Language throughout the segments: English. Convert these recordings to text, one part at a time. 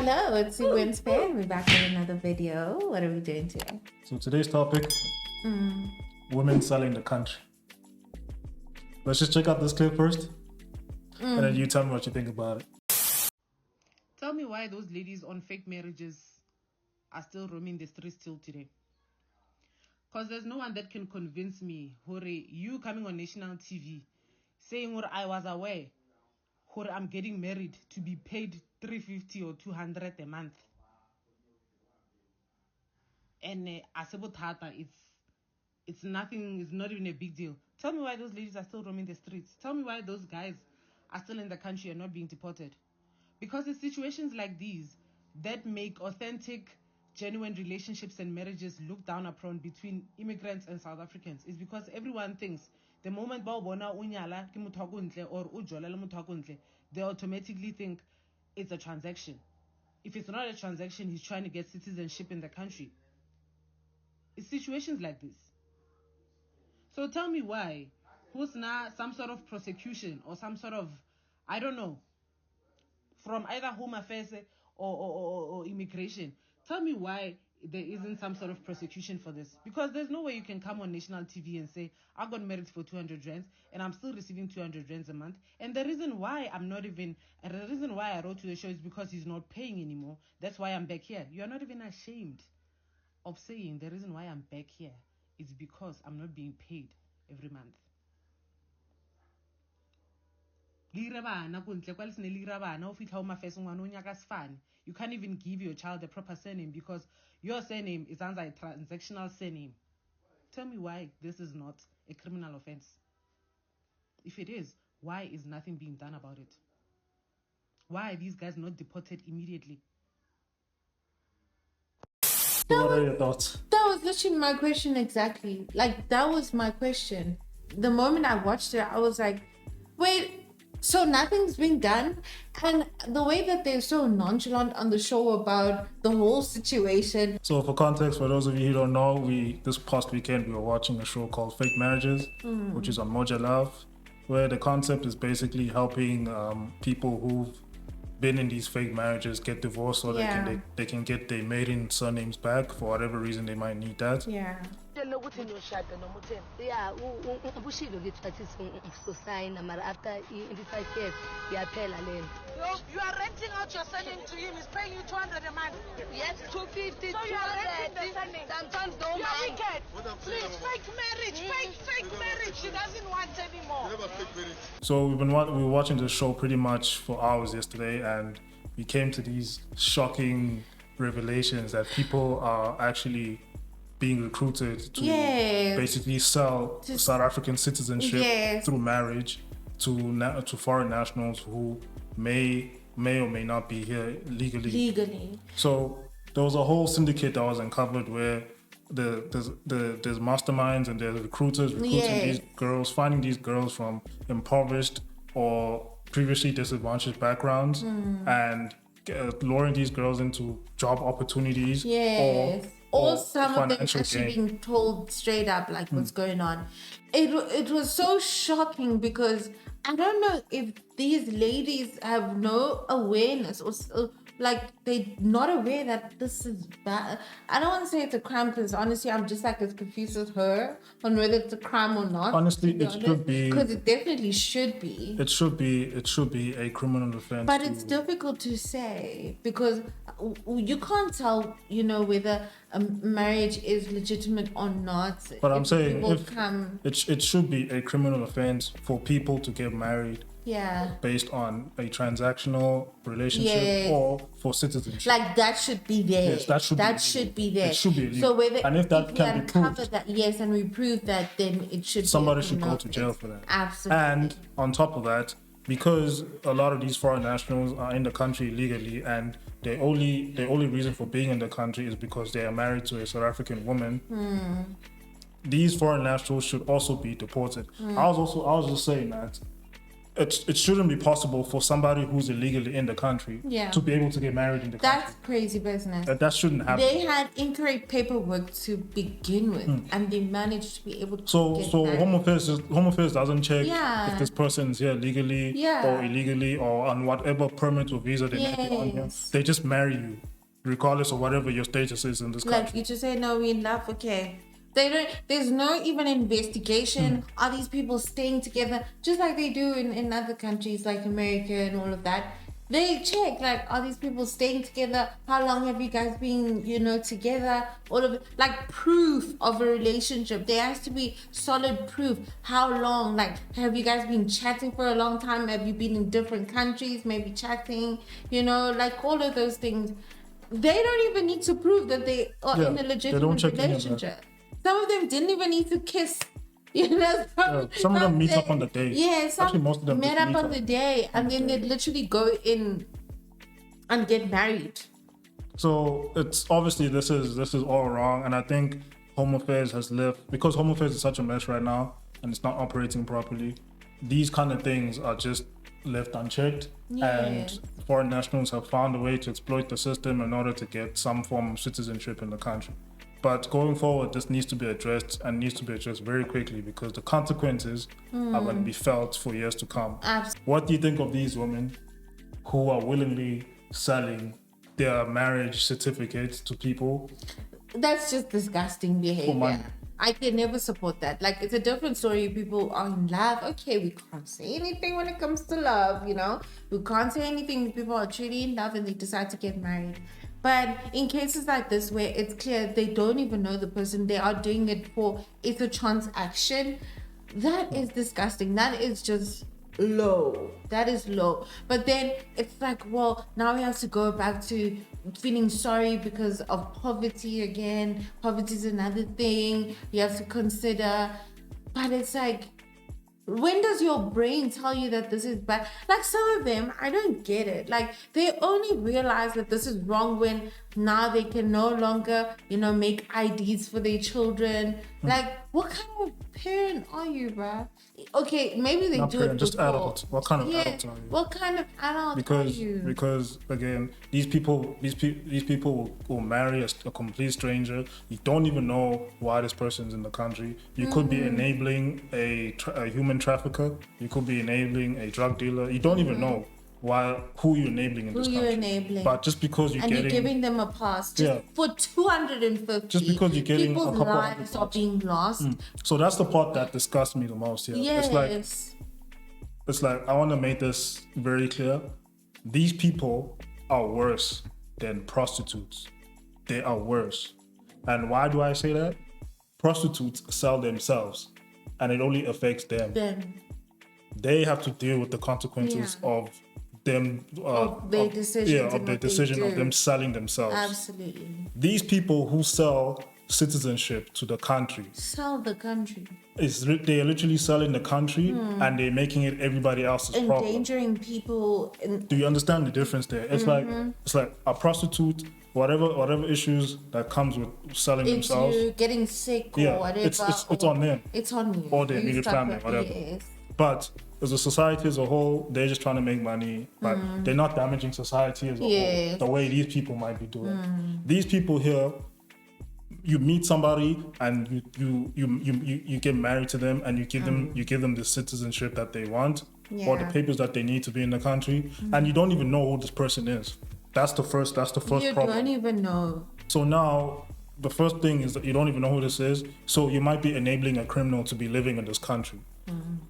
Hello, it's Wins Fan. We're back with another video. What are we doing today? So today's topic, women selling the country. Let's just check out this clip first, and then you tell me what you think about it. Tell me why those ladies on fake marriages are still roaming the streets till today. Because there's no one that can convince me, Hore, you coming on national TV, saying what I was aware, Hore, I'm getting married to be paid 350 or 200 a month. And Asebotata, it's nothing, it's not even a big deal. Tell me why those ladies are still roaming the streets. Tell me why those guys are still in the country and not being deported. Because it's situations like these that make authentic, genuine relationships and marriages looked down upon between immigrants and South Africans. It's because everyone thinks the moment baobona unyala ke motho wa ko ntle or o jola le motho wa ko ntle, they automatically think it's a transaction. If it's not a transaction, he's trying to get citizenship in the country. It's situations like this. So tell me why. Who's now some sort of prosecution or some sort of, I don't know, from either Home Affairs or immigration. Tell me why there isn't some sort of prosecution for this. Because there's no way you can come on national TV and say, I got married for 200 rands and I'm still receiving 200 rands a month. And the reason why the reason why I wrote to the show is because he's not paying anymore. That's why I'm back here. You're not even ashamed of saying the reason why I'm back here is because I'm not being paid every month. You can't even give your child a proper surname because your surname is under a transactional surname. Tell me why this is not a criminal offense. If it is, why is nothing being done about it? Why are these guys not deported immediately? So what are your thoughts? That was literally my question exactly. Like, that was my question. The moment I watched it, I was like, wait, so nothing's been done? And the way that they're so nonchalant on the show about the whole situation. So for context, for those of you who don't know, this past weekend we were watching a show called Fake Marriages, which is on Moja Love, where the concept is basically helping people who've been in these fake marriages get divorced so they can get their maiden surnames back for whatever reason they might need that. Yeah. Yeah, after 25 years, you are renting out your surname to him. He's paying you 200 a month. Yes, 250. So you are renting the surname. Sometimes don't mind. Please, fake marriage, fake marriage. She doesn't want anymore. So we were watching the show pretty much for hours yesterday, and we came to these shocking revelations that people are actually being recruited to basically sell South African citizenship through marriage to foreign nationals who may or may not be here legally. So there was a whole syndicate that was uncovered where there's masterminds and there's recruiters recruiting these girls, finding these girls from impoverished or previously disadvantaged backgrounds and luring these girls into job opportunities or some of them actually being told straight up like what's going on. It was so shocking because I don't know if these ladies have no awareness or like they're not aware that this is bad. I don't want to say it's a crime because honestly I'm just like as confused as her on whether it's a crime or not. Honestly, it should be, because it definitely should be. It should be a criminal offense. But it's difficult to say because you can't tell, whether a marriage is legitimate or not. But I'm saying it should be a criminal offense for people to get married. Based on a transactional relationship or for citizenship. Like that should be there. Yes, that should be there. It should be illegal. So and if that can be proved, and we prove that, then it should. Somebody should go to jail for that. Absolutely. And on top of that, because a lot of these foreign nationals are in the country legally, and the only reason for being in the country is because they are married to a South African woman. These foreign nationals should also be deported. I was just saying that it shouldn't be possible for somebody who's illegally in the country to be able to get married in the country. That's crazy business. That shouldn't happen. They had incorrect paperwork to begin with, and they managed to be able to get So married. Home Affairs doesn't check if this person is here legally or illegally or on whatever permit or visa they may be on here. They just marry you, regardless of whatever your status is in this country. Like, you just say, no, we enough, okay. They don't. There's no even investigation. Are these people staying together? Just like they do in other countries like America and all of that. They check, like, are these people staying together? How long have you guys been, together? All of it. Like, proof of a relationship. There has to be solid proof. How long? Like, have you guys been chatting for a long time? Have you been in different countries, maybe chatting? Like, all of those things. They don't even need to prove that they are in a legitimate relationship. Some of them didn't even need to kiss. Some of them meet up on the day. Yeah, actually most of them met up on the day, and then they'd literally go in and get married. So it's obviously this is all wrong, and I think Home Affairs has left, because Home Affairs is such a mess right now and it's not operating properly. These kind of things are just left unchecked, and foreign nationals have found a way to exploit the system in order to get some form of citizenship in the country. But going forward, this needs to be addressed, and needs to be addressed very quickly, because the consequences are going to be felt for years to come. Absolutely. What do you think of these women who are willingly selling their marriage certificates to people? That's just disgusting behavior. I can never support that. Like, it's a different story. People are in love. Okay, we can't say anything when it comes to love, We can't say anything. People are truly in love and they decide to get married. But in cases like this, where it's clear they don't even know the person, they are doing it it's a transaction, that is disgusting. That is just low. That is low. But then it's like, well, now we have to go back to feeling sorry because of poverty again. Poverty is another thing you have to consider. But it's like, when does your brain tell you that this is bad? Like, some of them, I don't get it. Like, they only realize that this is wrong when now they can no longer, make IDs for their children. Like, what kind of parent are you, bruh? Okay, maybe they Not do parent, it just before. adult. What kind of adult are you? What kind of adult are you? Because again, these people will marry a complete stranger. You don't even know why this person's in the country. You could be enabling a human trafficker. You could be enabling a drug dealer. You don't even know who you're enabling in this country. Who you're enabling. But just because you're giving them a pass for 250. Just because you're getting people's a couple lives are being lost. So that's the part that disgusts me the most here. Yes. It's like, I want to make this very clear. These people are worse than prostitutes. They are worse. And why do I say that? Prostitutes sell themselves, and it only affects them. They have to deal with the consequences of them of their decision of them selling themselves. Absolutely. These people who sell citizenship to the country, they are literally selling the country, and they're making it everybody else's problem. Endangering people. Do you understand the difference there? It's like a prostitute, whatever issues that comes with selling themselves, getting sick or whatever. It's on them. It's on you. Or their immediate family, whatever. Yes. But as a society as a whole, they're just trying to make money, but they're not damaging society as a whole the way these people might be doing. These people here, you meet somebody and you get married to them, and you give them the citizenship that they want or the papers that they need to be in the country, and you don't even know who this person is. That's the first problem. You don't even know. So now the first thing is that you don't even know who this is, so you might be enabling a criminal to be living in this country.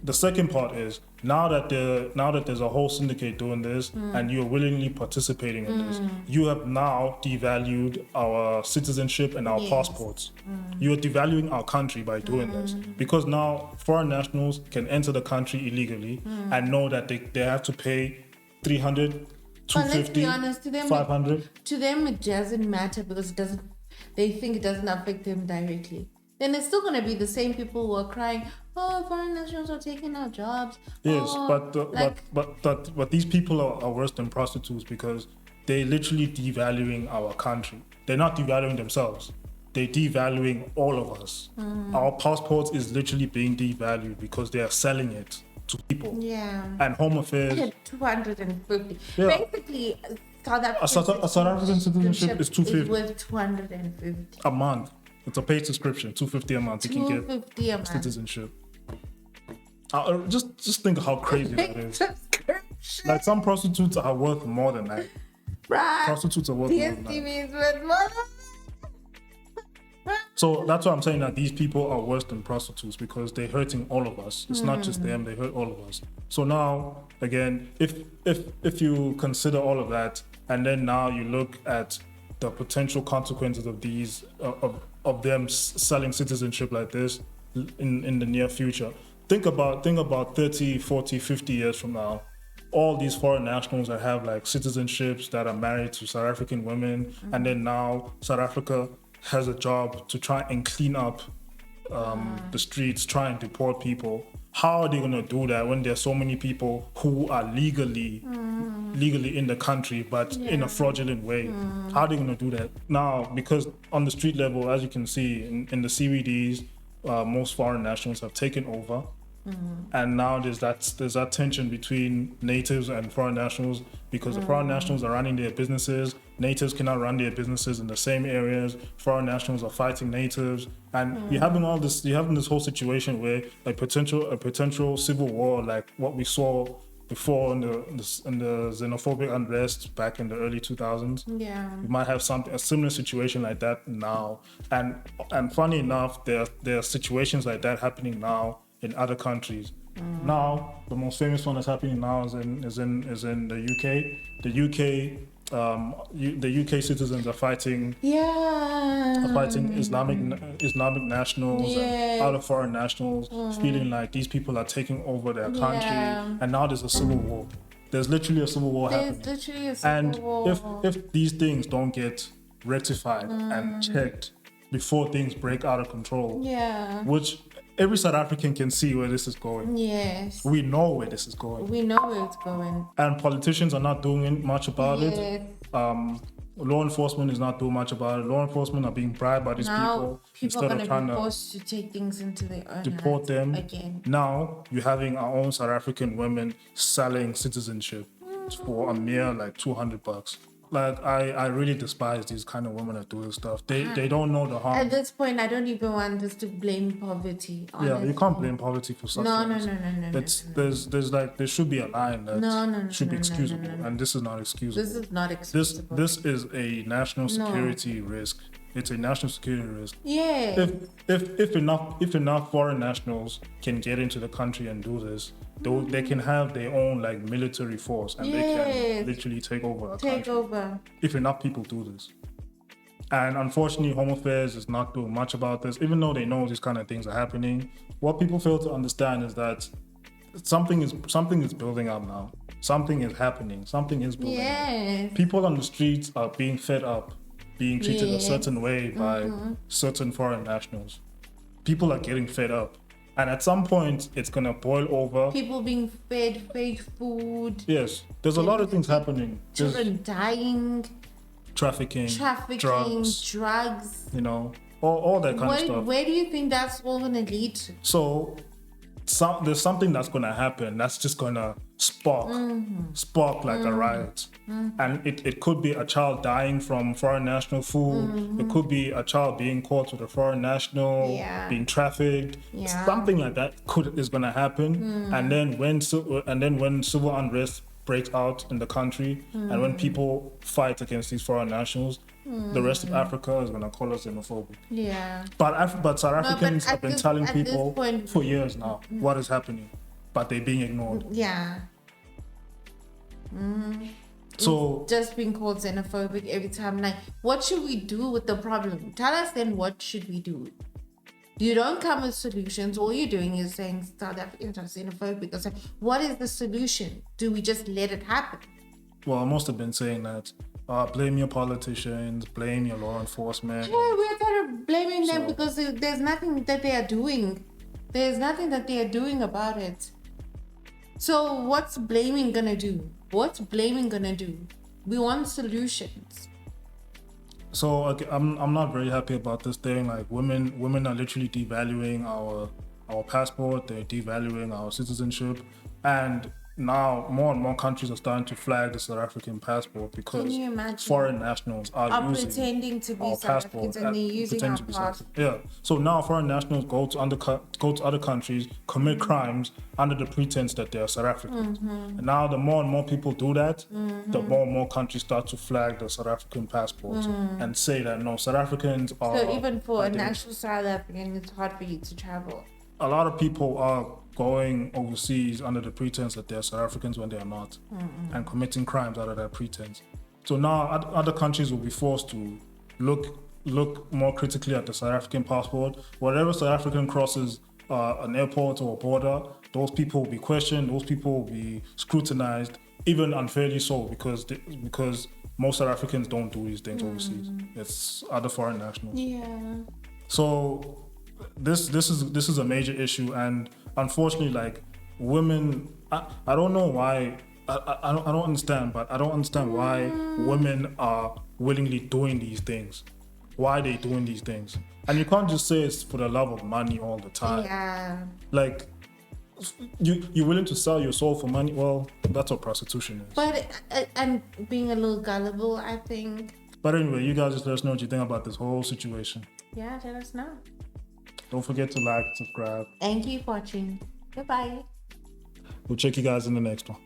The second part is, now that there's a whole syndicate doing this, and you're willingly participating in this, you have now devalued our citizenship and our passports. You are devaluing our country by doing this, because now foreign nationals can enter the country illegally and know that they have to pay 300, 250, but let's be honest, to them, 500. To them it doesn't matter, because they think it doesn't affect them directly. Then it's still going to be the same people who are crying, oh, foreign nationals are taking our jobs. Yes, but these people are worse than prostitutes, because they're literally devaluing our country. They're not devaluing themselves. They're devaluing all of us. Our passports is literally being devalued because they are selling it. to people. Yeah. And Home Affairs, 250. Yeah. Basically, South South African citizenship is 250 is worth 250. a month. It's a paid subscription, 250 a month. You can get 250 a month. citizenship. Just think how crazy that is. Subscription. Like some prostitutes are worth more than that. Bruh. Prostitutes are worth more than that. DSTV is worth more than So that's why I'm saying that these people are worse than prostitutes because they're hurting all of us. It's not just them; they hurt all of us. So now, again, if you consider all of that, and then now you look at the potential consequences of these of them selling citizenship like this in the near future. Think about 30, 40, 50 years from now. All these foreign nationals that have like citizenships that are married to South African women, and then now South Africa has a job to try and clean up the streets, try and deport people. How are they going to do that when there's so many people who are legally in the country but in a fraudulent way? How are they going to do that? Now, because on the street level, as you can see in the CBDs, most foreign nationals have taken over. And now there's that tension between natives and foreign nationals because the foreign nationals are running their businesses. Natives cannot run their businesses in the same areas. Foreign nationals are fighting natives, and you're having this whole situation where a potential civil war like what we saw before in the xenophobic unrest back in the early 2000s. Yeah. We might have a similar situation like that now, and funny enough, there are situations like that happening now in other countries. Now, the most famous one that's happening now is in the UK. The UK citizens are fighting Islamic nationals and other foreign nationals, feeling like these people are taking over their country, and now there's a civil war. There's literally a civil war happening. And if these things don't get rectified and checked before things break out of control, which every South African can see where this is going. Yes. We know where this is going. We know where it's going. And politicians are not doing much about it. Law enforcement is not doing much about it. Law enforcement are being bribed by these people instead of trying to be forced to take things into their own deport them. Again. Now you're having our own South African women selling citizenship for a mere like $200. Like I really despise these kind of women that do this stuff. They don't know the harm. At this point, I don't even want us to blame poverty. Honestly. Yeah, you can't blame poverty for such things. No. There should be a line that should be excusable, and this is not excusable. This is not excusable. This is a national security risk. It's a national security risk. Yeah. If enough foreign nationals can get into the country and do this, they can have their own like military force and they can literally take over a country. If enough people do this. And unfortunately, Home Affairs is not doing much about this, even though they know these kind of things are happening. What people fail to understand is that something is building up now. Something is happening. Something is building up. People on the streets are being fed up, being treated a certain way by certain foreign nationals. People are getting fed up. And at some point, it's going to boil over. People being fed fake food. Yes. There's a lot of things happening. Children dying. Trafficking, drugs. You know, all that kind of stuff. Where do you think that's all going to lead to? So there's something that's going to happen that's just going to spark like a riot. And it could be a child dying from foreign national food. It could be a child being caught with a foreign national, being trafficked. Something like that is going to happen. And then when civil unrest breaks out in the country, and when people fight against these foreign nationals, the rest of Africa is going to call us xenophobic. Yeah. But South Africans have been telling people for years now what is happening, but they're being ignored. Yeah. So it's just being called xenophobic every time. Like, what should we do with the problem? Tell us then, what should we do? You don't come with solutions. All you're doing is saying South Africans are xenophobic. So what is the solution? Do we just let it happen? Well, I must have been saying that. Blame your politicians, blame your law enforcement. Yeah, we're kind of blaming them because there's nothing that they are doing. There's nothing that they are doing about it. So what's blaming gonna do? What's blaming gonna do? We want solutions. So I'm not very happy about this thing. Like women are literally devaluing our passport, they're devaluing our citizenship, and now more and more countries are starting to flag the South African passport because Can you imagine? foreign nationals are using pretending to be our South Africans and they're using our pretending to be South passport. African. Yeah. So now foreign nationals go to other countries, commit crimes under the pretense that they are South Africans. And now the more and more people do that, the more and more countries start to flag the South African passports and say that no, South Africans are. So even for a they- national South African, it's hard for you to travel. a lot of people are going overseas under the pretense that they're South Africans when they are not, and committing crimes out of that pretense. So now other countries will be forced to look more critically at the South African passport. Wherever South African crosses an airport or a border, those people will be questioned. Those people will be scrutinized, even unfairly so, because most South Africans don't do these things overseas. It's other foreign nationals. Yeah. So this is a major issue, and unfortunately, like women, I don't know why. I don't understand, but I don't understand why women are willingly doing these things. Why are they doing these things? And you can't just say it's for the love of money all the time. Yeah. Like you're willing to sell your soul for money. Well, that's what prostitution is. But I'm being a little gullible, I think. But anyway, you guys just let us know what you think about this whole situation. Yeah, let us know. Don't forget to like, subscribe. And keep watching. Goodbye. We'll check you guys in the next one.